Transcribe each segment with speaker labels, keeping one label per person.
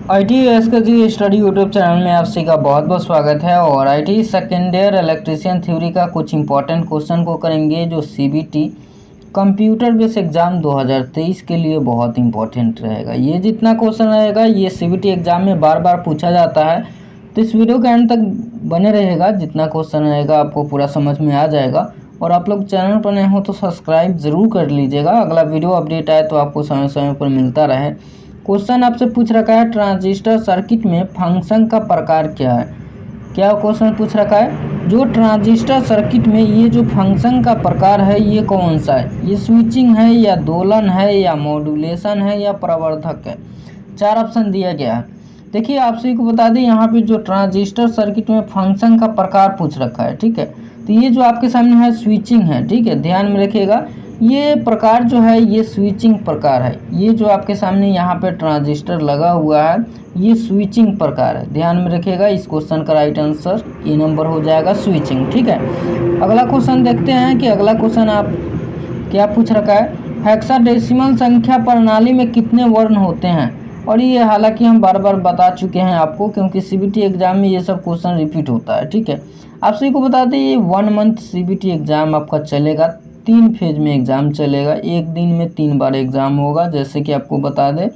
Speaker 1: ITS का जी study YouTube channel में आप सभी का बहुत बहुत स्वागत है। और IT second year electrician theory का कुछ इंपॉर्टेंट क्वेश्चन को करेंगे जो CBT कंप्यूटर बेस एग्ज़ाम 2023 के लिए बहुत इंपॉर्टेंट रहेगा। ये जितना क्वेश्चन रहेगा ये CBT एग्ज़ाम में बार बार पूछा जाता है, तो इस वीडियो के अंत तक बने रहेगा। जितना क्वेश्चन रहेगा आपको पूरा समझ में आ जाएगा। और आप लोग चैनल पर नए हो तो सब्सक्राइब ज़रूर कर लीजिएगा, अगला वीडियो अपडेट आए तो आपको समय समय पर मिलता रहे। क्वेश्चन आपसे पूछ रखा है ट्रांजिस्टर सर्किट में फंक्शन का प्रकार क्या है। क्या क्वेश्चन पूछ रखा है, जो ट्रांजिस्टर सर्किट में ये जो फंक्शन का प्रकार है ये कौन सा है। ये स्विचिंग है या दोलन है या मॉड्यूलेशन है या प्रवर्धक है। 4 ऑप्शन दिया गया है। देखिए आप सभी को बता दें यहाँ पे जो ट्रांजिस्टर सर्किट में फंक्शन का प्रकार पूछ रखा है, ठीक है। तो ये जो आपके सामने है स्विचिंग है, ठीक है, ध्यान में रखिएगा। ये प्रकार जो है ये स्विचिंग प्रकार है। ये जो आपके सामने यहाँ पे ट्रांजिस्टर लगा हुआ है ये स्विचिंग प्रकार है, ध्यान में रखिएगा। इस क्वेश्चन का राइट आंसर ए नंबर हो जाएगा, स्विचिंग, ठीक है। अगला क्वेश्चन देखते हैं कि अगला क्वेश्चन आप क्या पूछ रखा है। हेक्साडेसिमल संख्या प्रणाली में कितने वर्ण होते हैं। और ये हालांकि हम बार बार बता चुके हैं आपको, क्योंकि CBT एग्ज़ाम में ये सब क्वेश्चन रिपीट होता है, ठीक है। आप सभी को बता दें ये 1 मंथ CBT एग्ज़ाम आपका चलेगा, 3 फेज में एग्ज़ाम चलेगा। एक दिन में 3 बार एग्ज़ाम होगा, जैसे कि आपको बता दें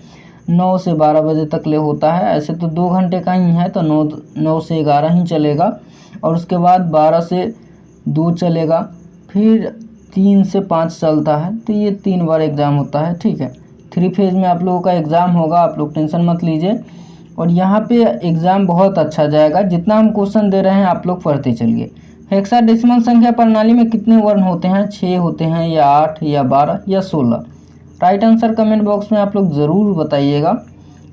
Speaker 1: 9 से 12 बजे तक ले होता है। ऐसे तो 2 घंटे का ही है, तो 9 से 11 ही चलेगा। और उसके बाद 12 से 2 चलेगा, फिर 3 से 5 चलता है। तो ये 3 बार एग्ज़ाम होता है, ठीक है। 3 फेज में आप लोगों का एग्ज़ाम होगा, आप लोग टेंशन मत लीजिए। और यहाँ पे एग्ज़ाम बहुत अच्छा जाएगा। जितना हम क्वेश्चन दे रहे हैं आप लोग पढ़ते चलिए। हेक्साडेसिमल संख्या प्रणाली में कितने वर्ण होते हैं, 6 होते हैं या 8 या 12 या 16। राइट आंसर कमेंट बॉक्स में आप लोग ज़रूर बताइएगा।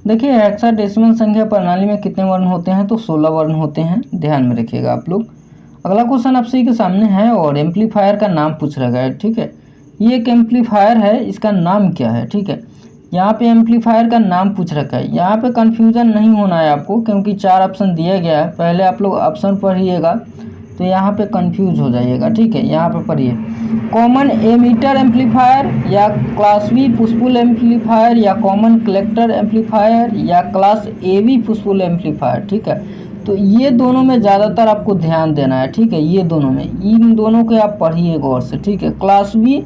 Speaker 1: देखिए हेक्साडेसिमल संख्या प्रणाली में कितने वर्ण होते हैं, तो 16 वर्ण होते हैं, ध्यान में रखिएगा आप लोग। अगला क्वेश्चन आप सभी के सामने है और एम्पलीफायर का नाम पूछ रखा है, ठीक है। ये एक एम्पलीफायर है, इसका नाम क्या है, ठीक है। यहाँ पे एम्पलीफायर का नाम पूछ रखा है। यहाँ पे कन्फ्यूज़न नहीं होना है आपको, क्योंकि 4 ऑप्शन दिया गया है। पहले आप लोग ऑप्शन पढ़िएगा तो यहाँ पे कंफ्यूज हो जाइएगा, ठीक है। यहाँ पे पढ़िए, कॉमन एमीटर एम्पलीफायर या क्लास बी पुशपुल एम्पलीफायर या कॉमन कलेक्टर एम्पलीफायर या क्लास AB पुशपुल एम्पलीफायर, ठीक है। तो ये दोनों में ज़्यादातर आपको ध्यान देना है, ठीक है। ये दोनों में, इन दोनों के आप पढ़िए गौर से, ठीक है। क्लास B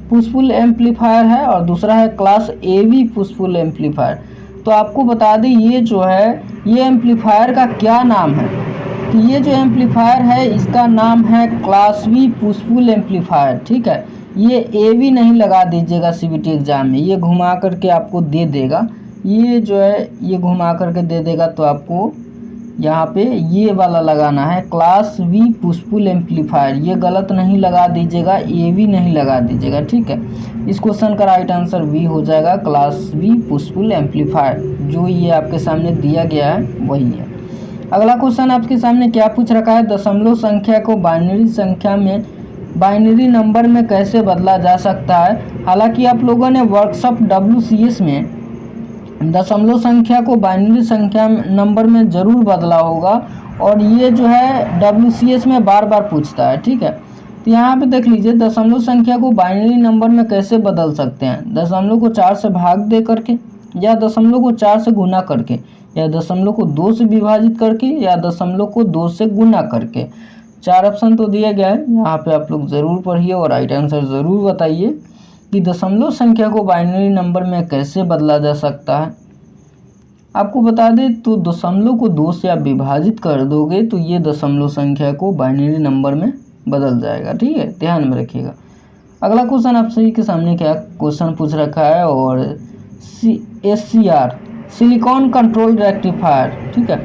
Speaker 1: पुशपुल एम्पलीफायर है और दूसरा है क्लास AB पुशपुल एम्पलीफायर। तो आपको बता दें ये जो है ये एम्पलीफायर का क्या नाम है। तो ये जो एम्पलीफायर है इसका नाम है क्लास B पुशपुल एम्पलीफायर, ठीक है। ये AB नहीं लगा दीजिएगा CBT एग्ज़ाम में, ये घुमा करके आपको दे देगा। ये जो है ये घुमा करके दे देगा, तो आपको यहाँ पे ये वाला लगाना है क्लास B पुशपुल एम्पलीफायर। ये गलत नहीं लगा दीजिएगा, AB नहीं लगा दीजिएगा, ठीक है। इस क्वेश्चन का राइट आंसर B हो जाएगा, क्लास B पुशपुल एम्पलीफायर। जो ये आपके सामने दिया गया है वही है। अगला क्वेश्चन आपके सामने क्या पूछ रखा है, दशमलव संख्या को बाइनरी संख्या में बाइनरी नंबर में कैसे बदला जा सकता है। हालांकि आप लोगों ने वर्कशॉप WCS में दशमलव संख्या को बाइनरी संख्या नंबर में ज़रूर बदला होगा, और ये जो है WCS में बार बार पूछता है, ठीक है। तो यहाँ पे देख लीजिए, दशमलव संख्या को बाइनरी नंबर में कैसे बदल सकते हैं। दशमलव को 4 से भाग दे करके, या दशमलव को 4 से गुना करके, या दशमलव को 2 से विभाजित करके, या दशमलव को 2 से गुना करके। 4 ऑप्शन तो दिया गया है, यहाँ पे आप लोग ज़रूर पढ़िए और राइट आंसर ज़रूर बताइए कि दशमलव संख्या को बाइनरी नंबर में कैसे बदला जा सकता है। आपको बता दें तो दशमलव को 2 से आप विभाजित कर दोगे तो ये दशमलव संख्या को बाइनरी नंबर में बदल जाएगा, ठीक है, ध्यान में रखिएगा। अगला क्वेश्चन आप सभी के सामने क्या क्वेश्चन पूछ रखा है, और SCR सिलिकॉन कंट्रोल रेक्टिफायर, ठीक है।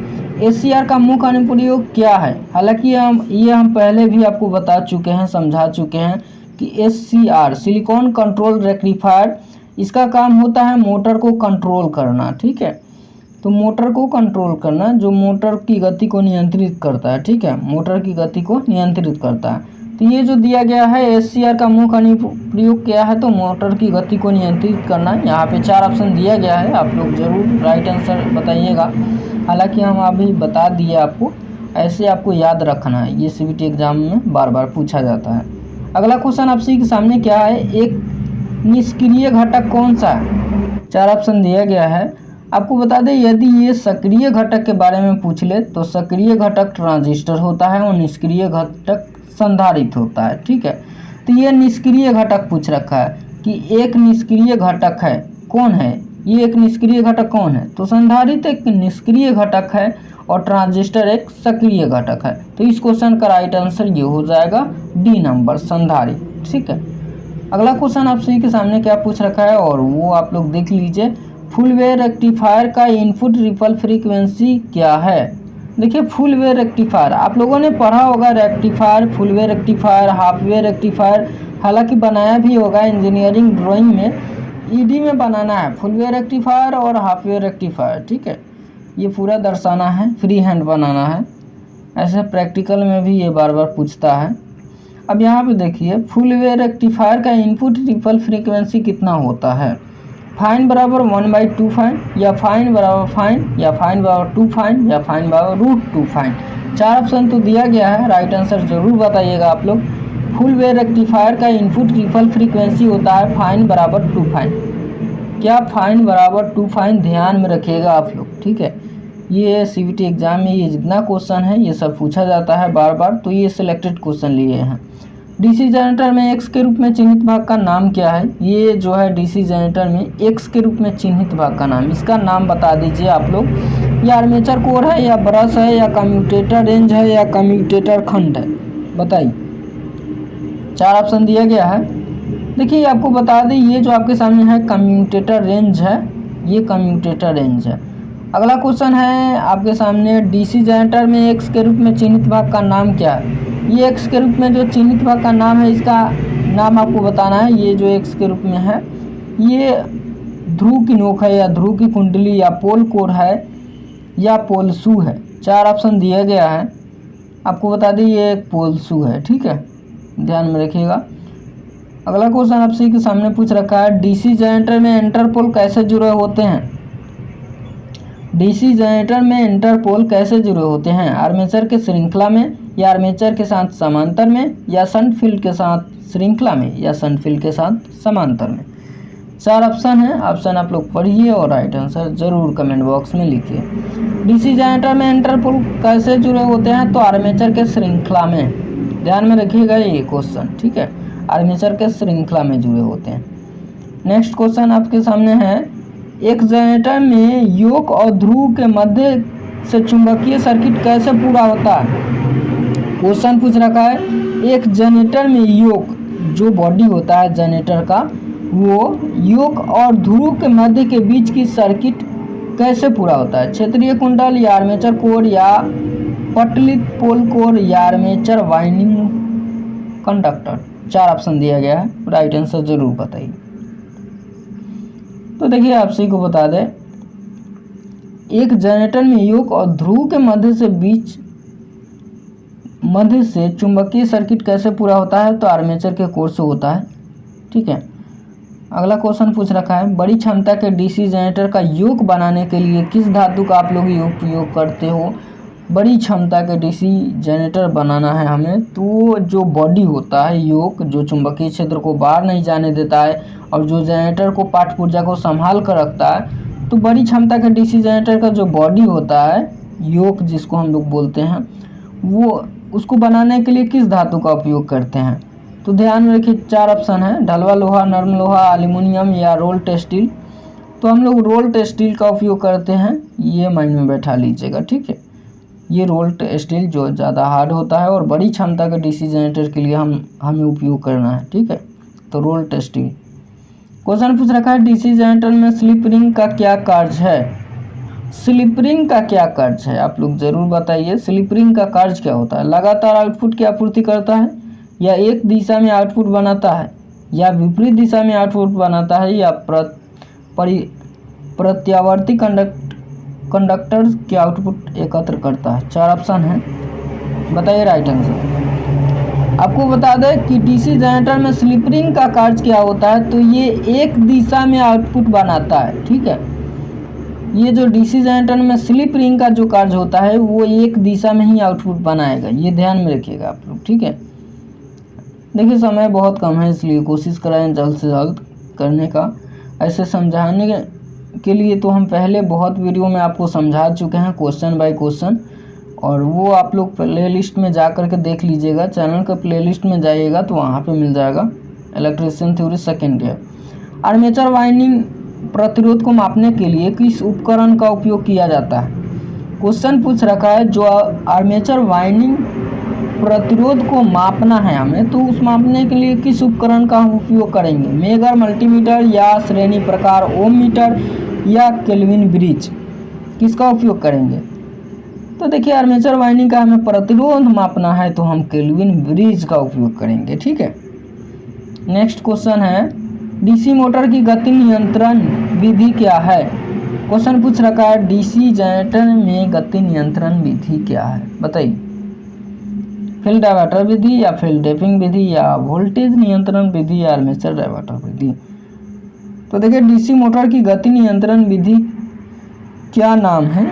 Speaker 1: SCR का मुख्य अनुप्रयोग क्या है। हालांकि हम पहले भी आपको बता चुके हैं, समझा चुके हैं कि SCR सिलिकॉन कंट्रोल रेक्टिफायर, इसका काम होता है मोटर को कंट्रोल करना, ठीक है। तो मोटर को कंट्रोल करना, जो मोटर की गति को नियंत्रित करता है, ठीक है, मोटर की गति को नियंत्रित करता है। तो ये जो दिया गया है SCR का मुख्य अनुप्रयोग क्या है, तो मोटर की गति को नियंत्रित करना। यहाँ पे 4 ऑप्शन दिया गया है, आप लोग ज़रूर राइट आंसर बताइएगा। हालांकि हम अभी बता दिए आपको, ऐसे आपको याद रखना है, ये CBT एग्ज़ाम में बार बार पूछा जाता है। अगला क्वेश्चन आप सभी के सामने क्या है, एक निष्क्रिय घटक कौन सा है। 4 ऑप्शन दिया गया है। आपको बता दें यदि ये सक्रिय घटक के बारे में पूछ ले तो सक्रिय घटक ट्रांजिस्टर होता है और निष्क्रिय घटक संधारित्र होता है। ठीक है, तो ये निष्क्रिय घटक पूछ रखा है कि एक निष्क्रिय घटक है, कौन है ये, एक निष्क्रिय घटक कौन है, तो संधारित्र एक निष्क्रिय घटक है और ट्रांजिस्टर एक सक्रिय घटक है। तो इस क्वेश्चन का राइट आंसर ये हो जाएगा डी नंबर, संधारित्र। ठीक है, अगला क्वेश्चन आप सभी के सामने क्या पूछ रखा है और वो आप लोग देख लीजिए। फुल वेव रेक्टिफायर का इनपुट रिपल फ्रीक्वेंसी क्या है। देखिए फुल वेव रेक्टिफायर आप लोगों ने पढ़ा होगा, rectifier, full wave rectifier, half wave rectifier, हालांकि बनाया भी होगा इंजीनियरिंग ड्राइंग में, ईडी में बनाना है फुल वेव रेक्टिफायर और हाफ वेव रेक्टिफायर। ठीक है, ये पूरा दर्शाना है, फ्री हैंड बनाना है, ऐसे प्रैक्टिकल में भी ये बार बार पूछता है। अब यहाँ पे देखिए फुल वेव रेक्टिफायर का इनपुट रिपल फ्रीक्वेंसी कितना होता है। फाइन बराबर 1/2 फाइन, या फाइन बराबर फाइन, या फाइन बराबर 2 फाइन, या फाइन बराबर √2 फाइन। 4 ऑप्शन तो दिया गया है, राइट आंसर जरूर बताइएगा आप लोग। फुल वेव रेक्टिफायर का इनपुट रिपल फ्रीक्वेंसी होता है फाइन बराबर 2 फाइन। क्या फाइन बराबर 2 फाइन, ध्यान में रखिएगा आप लोग। ठीक है, ये सीबीटी एग्जाम में ये जितना क्वेश्चन है ये सब पूछा जाता है बार बार, तो ये सिलेक्टेड क्वेश्चन लिए हैं। डीसी जनरेटर में एक्स के रूप में चिन्हित भाग का नाम क्या है। ये जो है डीसी जनरेटर में एक्स के रूप में चिन्हित भाग का नाम, इसका नाम बता दीजिए आप लोग। या आर्मेचर कोर है, या ब्रश है, या कम्यूटेटर रेंज है, या कम्यूटेटर खंड है, बताइए। 4 ऑप्शन दिया गया है। देखिए आपको बता दें ये जो आपके सामने है कम्यूटेटर रेंज है, ये कम्यूटेटर रेंज है। अगला क्वेश्चन है आपके सामने, डीसी जनरेटर में एक्स के रूप में चिन्हित भाग का नाम क्या है। ये एक्स के रूप में जो चिन्हित भाग का नाम है, इसका नाम आपको बताना है। ये जो एक्स के रूप में है ये ध्रुव की नोक है, या ध्रुव की कुंडली, या पोल कोर है, या पोल शू है। 4 ऑप्शन दिया गया है, आपको बता दें ये एक पोल शू है। ठीक है, ध्यान में रखिएगा। अगला क्वेश्चन आपसे के सामने पूछ रखा है, डीसी जनरेटर में इंटरपोल कैसे जुड़े होते हैं। डीसी जनरेटर में इंटरपोल कैसे जुड़े होते हैं। आर्मेचर के श्रृंखला में, या आर्मेचर के साथ समांतर में, या शंट फील्ड के साथ श्रृंखला में, या शंट फील्ड के साथ समांतर में। 4 ऑप्शन है, ऑप्शन आप लोग पढ़िए और राइट आंसर जरूर कमेंट बॉक्स में लिखिए। डीसी जनरेटर में इंटरपोल कैसे जुड़े होते हैं, तो आर्मेचर के श्रृंखला में, ध्यान में रखिएगा ये क्वेश्चन। ठीक है, आर्मेचर के श्रृंखला में जुड़े होते हैं। नेक्स्ट क्वेश्चन आपके सामने है, एक जनरेटर में योक और ध्रुव के मध्य से चुंबकीय सर्किट कैसे पूरा होता है। क्वेश्चन पूछ रखा है, एक जनरेटर में योक जो बॉडी होता है जनरेटर का, वो योक और ध्रुव के मध्य के बीच की सर्किट कैसे पूरा होता है। क्षेत्रीय कुंडल, या आर्मेचर कोर, या पटलित पोल कोर, या आर्मेचर वाइंडिंग कंडक्टर। 4 ऑप्शन दिया गया है, राइट आंसर जरूर बताइए। तो देखिए आप सभी को बता दें, एक जनरेटर में योक और ध्रुव के मध्य से चुंबकीय सर्किट कैसे पूरा होता है, तो आर्मेचर के कोर से होता है। ठीक है, अगला क्वेश्चन पूछ रखा है, बड़ी क्षमता के डीसी जनरेटर का योक बनाने के लिए किस धातु का आप लोग उपयोग करते हो। बड़ी क्षमता के डीसी जनरेटर बनाना है हमें, तो जो बॉडी होता है योक, जो चुंबकीय क्षेत्र को बाहर नहीं जाने देता है और जो जनरेटर को पाठ पुर्जा को संभाल कर रखता है, तो बड़ी क्षमता के डीसी जनरेटर का जो बॉडी होता है योक जिसको हम लोग बोलते हैं, वो उसको बनाने के लिए किस धातु का उपयोग करते हैं। तो ध्यान में रखिए 4 ऑप्शन है, ढलवा लोहा, नरम लोहा, एल्यूमिनियम, या रोल्ड स्टील। तो हम लोग रोल्ड स्टील का उपयोग करते हैं, ये माइंड में बैठा लीजिएगा। ठीक है, ये रोल्ड स्टील जो ज़्यादा हार्ड होता है और बड़ी क्षमता के डीसी जनरेटर के लिए हमें उपयोग करना है। ठीक है, तो रोल्ड स्टील। क्वेश्चन पूछ रखा है, डीसी जनरेटर में स्लिप रिंग का क्या कार्य है। स्लिप रिंग का क्या कार्य है, आप लोग जरूर बताइए। स्लिप रिंग का कार्य क्या होता है। लगातार आउटपुट की आपूर्ति करता है, या एक दिशा में आउटपुट बनाता है, या विपरीत दिशा में आउटपुट बनाता है, या प्रत्यावर्ती कंडक्टर के आउटपुट एकत्र करता है। 4 ऑप्शन है, बताइए राइट आंसर। आपको बता दें कि डीसी जनरेटर में स्लिप रिंग का कार्य क्या होता है, तो ये एक दिशा में आउटपुट बनाता है। ठीक है, ये जो डीसी जनरेटर में स्लिप रिंग का जो कार्य होता है वो एक दिशा में ही आउटपुट बनाएगा, ये ध्यान में रखिएगा आप लोग। ठीक है, देखिए समय बहुत कम है, इसलिए कोशिश कराएं जल्द से जल्द करने का। ऐसे समझाने के लिए तो हम पहले बहुत वीडियो में आपको समझा चुके हैं क्वेश्चन बाय क्वेश्चन, और वो आप लोग प्लेलिस्ट में जा कर के देख लीजिएगा। चैनल के प्लेलिस्ट में जाइएगा तो वहाँ पे मिल जाएगा electrician theory second year. Armature winding प्रतिरोध को मापने के लिए किस उपकरण का उपयोग किया जाता है? क्वेश्चन पूछ रखा है जो आर्मेचर वाइंडिंग प्रतिरोध को मापना है हमें, तो उस मापने के लिए किस उपकरण का हम उपयोग करेंगे? मेगर, मल्टीमीटर या श्रेणी प्रकार ओम मीटर या केल्विन ब्रिज, किसका उपयोग करेंगे? तो देखिए आर्मेचर वाइंडिंग का हमें प्रतिरोध मापना है तो हम केल्विन ब्रिज का उपयोग करेंगे। ठीक है, नेक्स्ट क्वेश्चन है डीसी मोटर की गति नियंत्रण विधि क्या है? क्वेश्चन पूछ रखा है डीसी जनरेटर में गति नियंत्रण विधि क्या है, बताइए। फील्ड डायवर्टर विधि या फील्ड डैम्पिंग विधि या वोल्टेज नियंत्रण विधि या आर्मेचर डायवर्टर विधि? तो देखिए डीसी मोटर की गति नियंत्रण विधि क्या नाम है?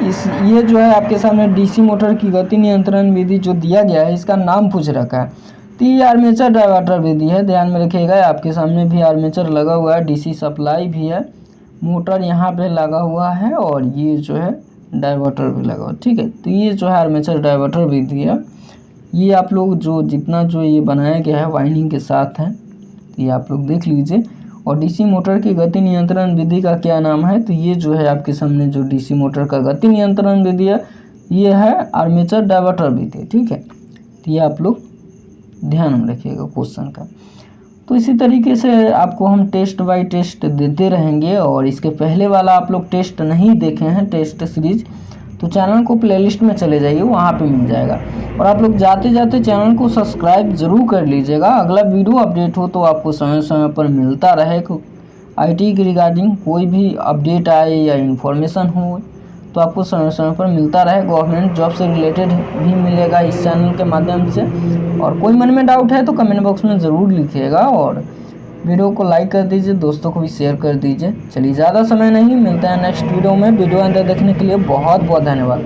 Speaker 1: ये जो है आपके सामने डीसी मोटर की गति नियंत्रण विधि जो दिया गया है इसका नाम पूछ रखा है, तो ये आर्मेचर डायवर्टर विधि है। ध्यान में रखिएगा, आपके सामने भी आर्मेचर लगा हुआ है, डीसी सप्लाई भी है, मोटर यहाँ पे लगा हुआ है और ये जो है डायवर्टर भी लगा हुआ है। ठीक है, तो ये जो है आर्मेचर डायवर्टर विधि है। ये आप लोग जो जितना जो ये बनाया गया है वाइंडिंग के साथ है, ये आप लोग देख लीजिए। और डीसी मोटर की गति नियंत्रण विधि का क्या नाम है? तो ये जो है आपके सामने जो डीसी मोटर का गति नियंत्रण विधि है ये है आर्मेचर डायवर्टर विधि। ठीक है, तो ये आप लोग ध्यान में रखिएगा क्वेश्चन का। तो इसी तरीके से आपको हम टेस्ट बाय टेस्ट देते रहेंगे, और इसके पहले वाला आप लोग टेस्ट नहीं देखे हैं टेस्ट सीरीज तो चैनल को प्लेलिस्ट में चले जाइए, वहाँ पे मिल जाएगा। और आप लोग जाते जाते चैनल को सब्सक्राइब ज़रूर कर लीजिएगा, अगला वीडियो अपडेट हो तो आपको समय समय पर मिलता रहे। आईटी के रिगार्डिंग कोई भी अपडेट आए या इन्फॉर्मेशन हो तो आपको समय समय पर मिलता रहे। गवर्नमेंट जॉब से रिलेटेड भी मिलेगा इस चैनल के माध्यम से। और कोई मन में डाउट है तो कमेंट बॉक्स में ज़रूर लिखिएगा, और वीडियो को लाइक कर दीजिए, दोस्तों को भी शेयर कर दीजिए। चलिए ज़्यादा समय नहीं, मिलता है नेक्स्ट वीडियो में। वीडियो अंदर देखने के लिए बहुत बहुत धन्यवाद।